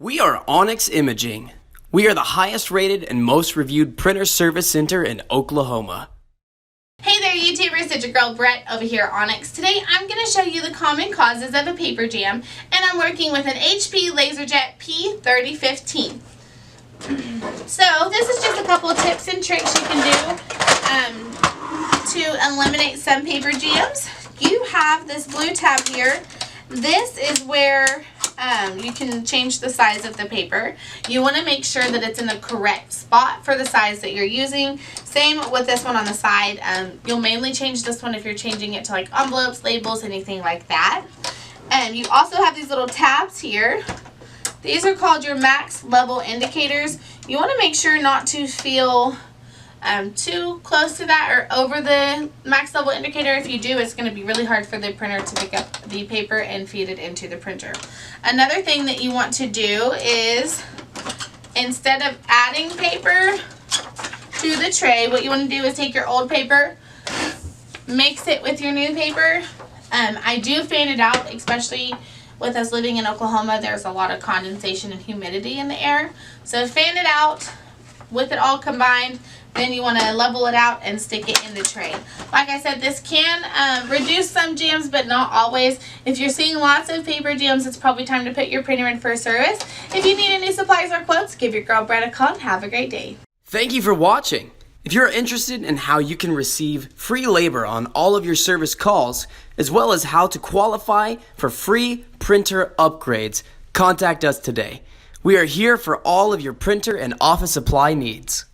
We are Onyx Imaging. We are the highest rated and most reviewed printer service center in Oklahoma. Hey there YouTubers, it's your girl Brett over here at Onyx. Today I'm going to show you the common causes of a paper jam, and I'm working with an HP Laserjet P-3015. So this is just a couple of tips and tricks you can do to eliminate some paper jams. You have this blue tab here. This is where you can change the size of the paper. You want to make sure that it's in the correct spot for the size that you're using. Same with this one on the side. You'll mainly change this one if you're changing it to like envelopes, labels, anything like that. And you also have these little tabs here. These are called your max level indicators. You want to make sure not to feel too close to that or over the max level indicator. If you do, it's going to be really hard for the printer to pick up the paper and feed it into the printer. Another thing that you want to do is, instead of adding paper to the tray, what you want to do is take your old paper, mix it with your new paper. I do fan it out, especially with us living in Oklahoma. There's a lot of condensation and humidity in the air. So fan it out with it all combined. Then you want to level it out and stick it in the tray. Like I said, this can reduce some jams, but not always. If you're seeing lots of paper jams, it's probably time to put your printer in for service. If you need any supplies or quotes, give your girl Brett a call and have a great day. Thank you for watching. If you're interested in how you can receive free labor on all of your service calls, as well as how to qualify for free printer upgrades, contact us today. We are here for all of your printer and office supply needs.